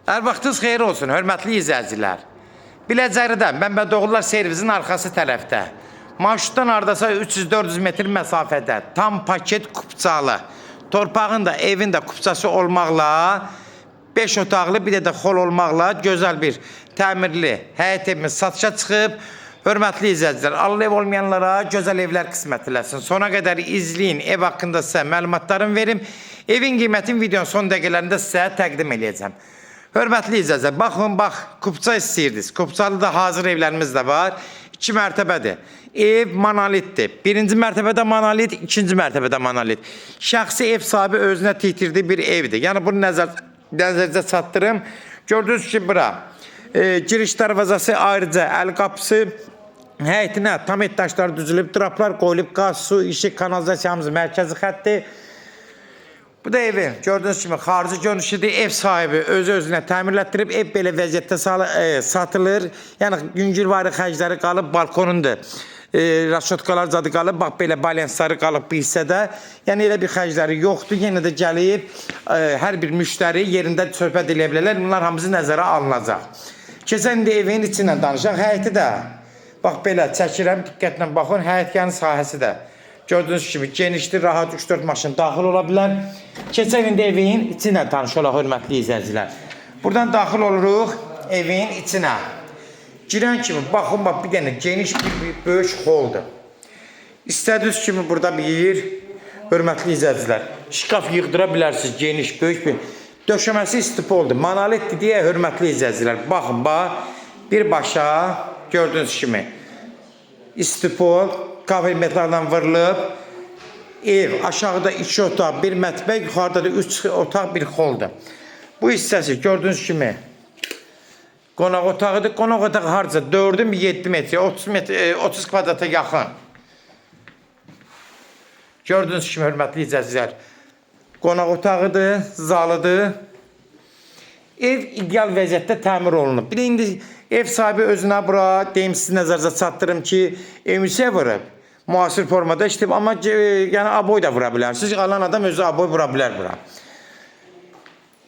Hər vaxtınız xeyir olsun, hörmətli izləyicilər. Biləcəridə Məmmədoğullar servisin arxası tərəfdə, marşrutdan hardasa 300-400 metr məsafədə, tam paket kupçalı, torpağın da, evin də kupçası olmaqla, 5 otaqlı, bir də xol olmaqla gözəl bir təmirli həyət evimiz satışa çıxıb. Hörmətli izləyicilər, Allah ev olmayanlara gözəl evlər qismət eləsin. Sona qədər izləyin, ev haqqında sizə məlumatlarımı verim. Evin qiymətini videonun son dəqiqələrində sizə təqdim edəcəm. Hörmətli izləyicilər, baxın, kupça istəyirdiniz. Kupçalı da hazır evlərimiz də var. 2 mərtəbədir. Ev monolitdir. Birinci mərtəbədə monolit, ikinci mərtəbədə monolit. Şəxsi ev sahibi özünə titirdiyi bir evdir. Yəni bunu nəzərdə çatdırım. Gördüyünüz ki, bura giriş darvazası ayrıca əl qapısı, həyətinə tam etdaşlar düzülüb, traplar qoyulub, qaz, su, işıq, kanalizasiyamız mərkəzi xətti. Bu da evin gördüyünüz kimi xarici görünüşüdür. Ev sahibi özü-özünə təmirlətdirib, ev belə vəziyyətdə satılır. Yəni yüngülvari xərcləri qalıb, balkonundur. Raşotkalar zadı qalıb, bax belə balansları qalıb bir hissədə. Yəni elə bir xərcləri yoxdur. Yenə də gəlib hər bir müştəri yerində söhbət eləyə bilərlər. Bunlar hamısı nəzərə alınacaq. Keçən indi evin içindən danışaq. Həyəti də bax belə çəkirəm, diqqətlə baxın. Həyətyanın sahəsi də gördüyünüz kimi genişdir, rahat 3-4 maşın daxil ola bilər. Keçən indi evin içinə tanış olaq, hörmətli izləyicilər. Buradan daxil oluruq evin içinə. Girən kimi baxın, bax bir dənə geniş bir böyük holdur. İstədiyiniz kimi burada bir hörmətli izləyicilər şkaf yığdıra bilərsiniz, geniş, böyük bir. Döşəməsi istipoldur, monolitdir deyə hörmətli izləyicilər. Baxın, birbaşa gördüyünüz kimi istipol, kabinetlərdən vırılıb, ev aşağıda 2 otaq, 1 mətbəx, yuxarıda da 3 otaq, 1 xoldur. Bu hissəsi gördüyünüz kimi qonaq otağıdır. Qonaq otağı harca 4-ün 7 metr, 30 kvadrata yaxın. Gördüyünüz kimi hörmətli izləyicilər, qonaq otağıdır, zalıdır. Ev ideal vəziyyətdə təmir olunub. Bir də indi ev sahibi özünə bura, deyim siz nəzərinizə çatdırım ki, evimisə vurub. Müasir formada işləyib, amma yəni aboy da vura bilərsiniz. Alan adam özü aboy vura bilər bura.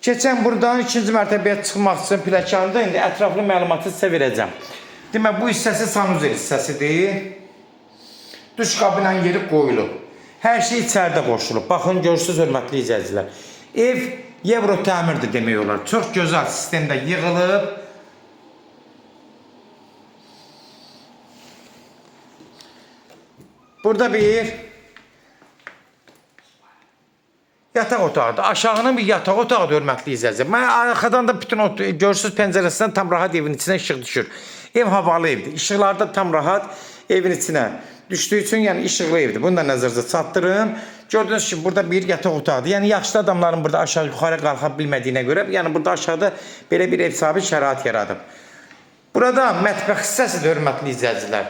Keçən buradan ikinci mərtəbəyə çıxmaq üçün pilləkanda indi ətraflı məlumatı sizə verəcəm. Demək, bu hissəsi sanuzel hissəsidir. Duş qabı yeri qoyulub. Hər şey içəridə qoşulub. Baxın, görürsünüz, hörmətli izləyicilər. Ev Euro təmirdir demək olar. Çox gözəl sistemdə yığılıb. Burada bir yataq otağıdır. Aşağının bir yataq otağıdır, hörmətli izləyicilər. Mən arxadan da bütün görürsünüz pəncərəsindən tam rahat evin içinə işıq düşür. Ev havalı evdir. İşıqlarda tam rahat evin içinə düşdüyü üçün, yəni işıqlı evdir. Bunu da nəzərinizə çatdırın. Gördüyünüz ki, burada bir yataq otağıdır. Yəni yaşlı adamların burada aşağı yuxarı qalxa bilmədiyinə görə, yəni burada aşağıda belə bir ev sahibi şərait yaradıb. Burada mətbəx hissəsidir, hörmətli izləyicilər.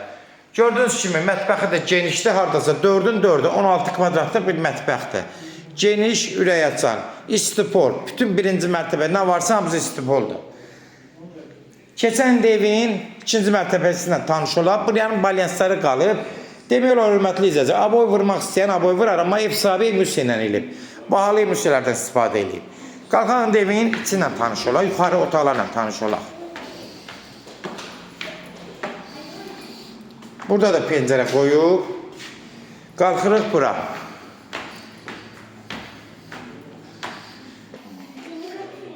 Gördüyünüz kimi mətbəxi də genişdir, hardasa 4-ün 4-ü 16 kvadratlı bir mətbəxdir. Geniş, ürək açan, istipol, bütün birinci mərtəbə nə varsa hamısı istipoldur. Keçən evin ikinci mərtəbəsindən tanış olaq, buranın balyansları qalıb. Demək olar, hörmətli izləyicilər, aboy vurmaq istəyən aboy vurar, amma ev sahibi müsə ilə elib. Bahalı müsələrdən istifadə eləyib. Qalxan evin içinə tanış olaq, yuxarı otaqlarla tanış olaq. Burada da pəncərə qoyub. Qalxırıq bura.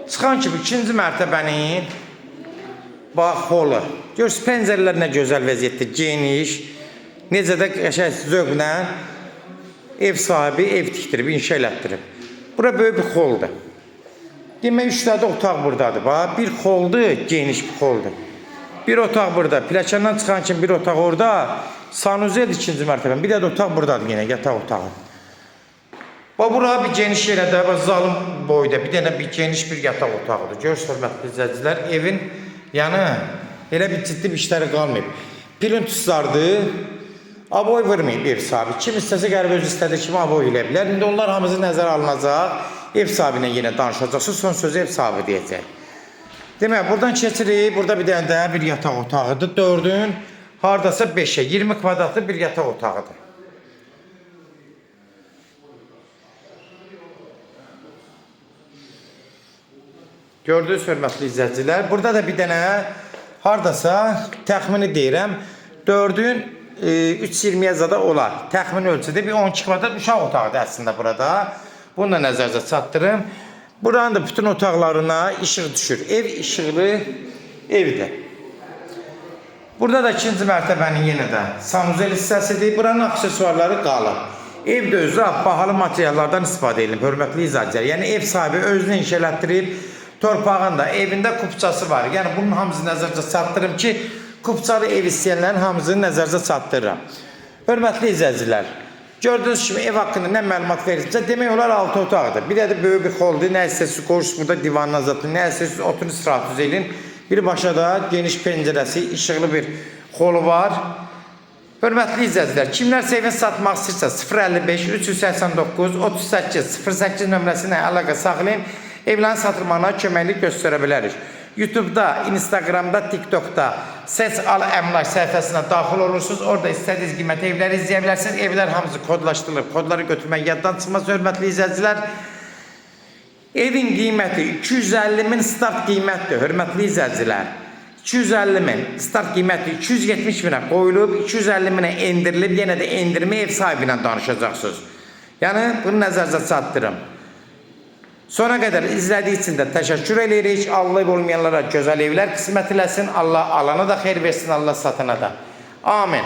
Çıxan kimi ikinci mərtəbənin bax, holu. Görürsünüz, pəncərələr nə gözəl vəziyyətdə, geniş. Necə də qəşəng zövqlə ev sahibi ev tikdirib, inşa elətdirib. Bura böyük bir xoldur. Demək, 3 dənə otaq buradadır. Bir xoldur, geniş bir xoldur. Bir otaq burada, pilləkəndən çıxan kimi bir otaq orada, sanuzel ikinci mərtəbə. Bir də otaq buradadır yenə, yataq otağı. Bura bir geniş yerədə, zalım boyda, bir dənə bir geniş bir yataq otağıdır. Görürsünüz, hörmətli izləyicilər, evin yəni elə bir ciddi bir işləri qalmayıb. Plintuslardır. Aboy vurmayıb ev sahibi. Kim istəsə qərib öz istədiyi kimi aboy elə bilər. İndi onlar hamısı nəzərə alınacaq. Ev sahibinə yenə danışacaqsınız. Son sözü ev sahibi deyəcək. Demək, buradan keçirik. Burada bir dənə də bir yataq otağıdır. 4-ün hardasa 5-ə, 20 kvadratlı bir yataq otağıdır. Gördünüz hörmətli izləyicilər. Burada da bir dənə hardasa təxmini deyirəm 4-ün 3.20-yə zada olar. Təxmini ölçüdə bir 12 kvadrat uşaq otağıdır əslində burada. Bunu da nəzərdə çatdırım. Buranın da bütün otaqlarına işıq düşür. Ev işıqlı evdir. Burada da ikinci mərtəbənin yenə də sanuzel hissəsidir. Buranın aksesuarları qalır. Ev də özü bahalı materiallardan istifadə edilir, hörmətli izləyicilər. Yəni ev sahibi özünü inşa elətdirib, torpağında, evində kupçası var. Yəni bunun hamısını nəzərdə çatdırım ki, kupçalı ev istəyənlərin hamısını nəzərdə çatdırıram. Hörmətli izləyicilər, gördüyünüz kimi ev haqqında nə məlumat verirsə, demək olar 6 otaqdır. Bir də böyük bir holdur, nə istəsiniz qoyursunuz burada divanına zatın, nə istəsiniz oturun istirahət edin. Birbaşa da geniş pəncərəsi, işıqlı bir holu var. Hörmətli izləyicilər, kimlər evini satmaq istəyirsə 055 389 38 08 nömrəsinə əlaqə saxlayın. Evlərin satılmağına köməklik göstərə bilərik. YouTube'da, Instagram'da, TikTok'da Seç Al Əmlak səhifəsinə daxil olursunuz. Orada istədiyiniz qiymətə evləri izləyə bilərsiniz. Evlər hamısı kodlaşdırılıb. Kodları götürmək yaddan çıxmaz hörmətli izləyicilər. Evin qiyməti 250 min start qiymətdir hörmətli izləyicilər. 250 min start qiyməti 270 minə qoyulub, 250 minə endirilib, yenə də endirmə ev sahibi ilə danışacaqsınız. Yəni bunu nəzərdə çatdırım. Sona qədər izlədiyi üçün də təşəkkür edirik. Allah olmayanlara gözəl evlər qismət eləsin. Allah alana da xeyir versin, Allah satana da. Amin.